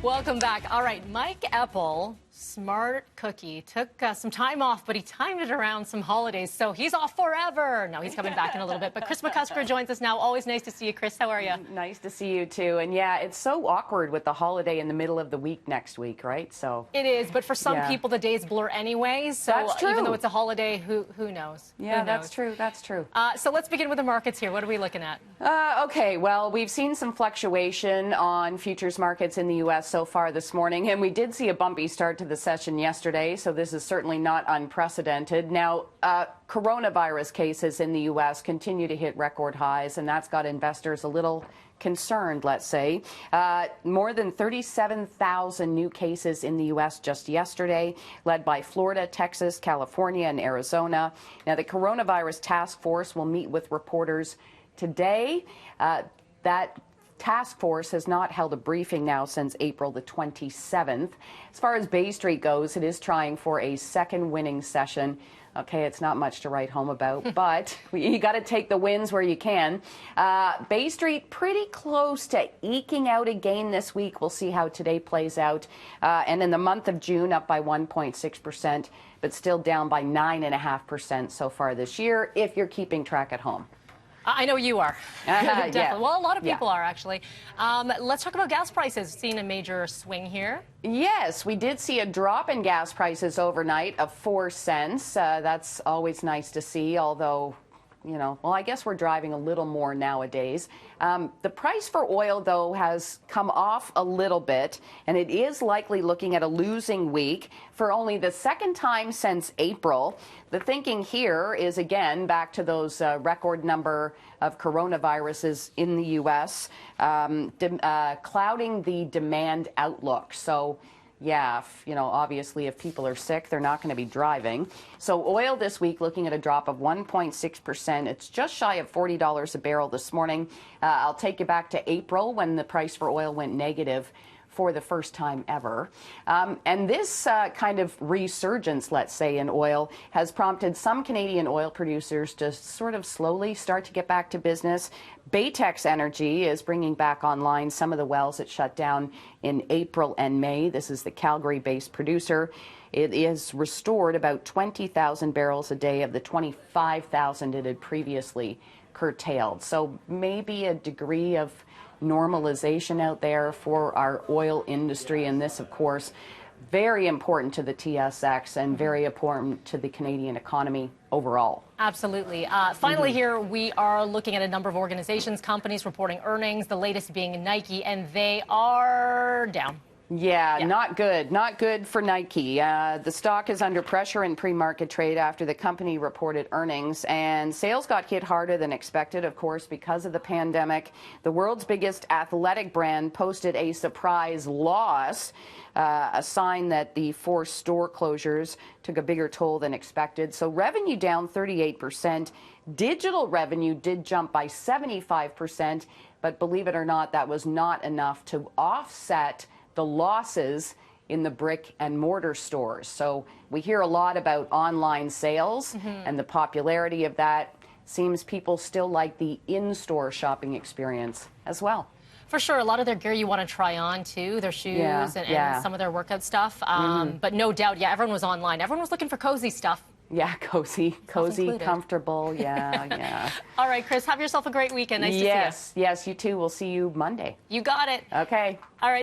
Welcome back. All right, Mike Epple, smart cookie, took some time off, but he timed it around some holidays, so he's off forever. No, he's coming back in a little bit. But Kris McCusker joins us now. Always nice to see you, Kris. How are you? Nice to see you, too. And, yeah, it's so awkward with the holiday in the middle of the week next week, right? So it is, but for some people, the days blur anyway. So that's true. Even though it's a holiday, who knows? Yeah, who knows? that's true. That's true. So let's begin with the markets here. What are we looking at? Okay, well, we've seen some fluctuation on futures markets in the U.S. so far this morning, and we did see a bumpy start to the session yesterday, so this is certainly not unprecedented. Now, coronavirus cases in the U.S. continue to hit record highs, and that's got investors a little concerned, let's say. More than 37,000 new cases in the U.S. just yesterday, led by Florida, Texas, California, and Arizona. Now, the coronavirus task force will meet with reporters today. That task force has not held a briefing now since April the 27th. As far as Bay Street goes, it is trying for a second winning session. Okay, it's not much to write home about, but you got to take the wins where you can. Bay Street pretty close to eking out a gain this week. We'll see how today plays out. And in the month of June, up by 1.6%, but still down by 9.5% so far this year, if you're keeping track at home. I know you are. Definitely. Yeah. Well, a lot of people are, actually. Let's talk about gas prices. Seen a major swing here. Yes, we did see a drop in gas prices overnight of 4 cents. That's always nice to see, although, you know, well, I guess we're driving a little more nowadays. The price for oil, though, has come off a little bit, and it is likely looking at a losing week for only the second time since April. The thinking here is, again, back to those record number of coronaviruses in the U.S., clouding the demand outlook. So, yeah, obviously if people are sick, they're not going to be driving. So oil this week looking at a drop of 1.6%. It's just shy of $40 a barrel this morning. I'll take you back to April when the price for oil went negative for the first time ever. And this kind of resurgence, let's say, in oil has prompted some Canadian oil producers to sort of slowly start to get back to business. Baytex Energy is bringing back online some of the wells that shut down in April and May. This is the Calgary-based producer. It is restored about 20,000 barrels a day of the 25,000 it had previously curtailed. So maybe a degree of normalization out there for our oil industry, and this, of course, very important to the TSX and very important to the Canadian economy overall. Absolutely. Finally, here we are looking at a number of organizations, companies reporting earnings, the latest being Nike, and they are down. Yeah, not good. Not good for Nike. The stock is under pressure in pre-market trade after the company reported earnings, and sales got hit harder than expected, of course, because of the pandemic. The world's biggest athletic brand posted a surprise loss, a sign that the forced store closures took a bigger toll than expected. So revenue down 38%. Digital revenue did jump by 75%, but believe it or not, that was not enough to offset the losses in the brick and mortar stores. So we hear a lot about online sales and the popularity of that. Seems people still like the in-store shopping experience as well. For sure, a lot of their gear you want to try on, too, their shoes and some of their workout stuff. But no doubt, everyone was online. Everyone was looking for cozy stuff. Yeah, cozy, comfortable, yeah. All right, Kris, have yourself a great weekend. Nice to see you. Yes, you too. We'll see you Monday. You got it. Okay. All right.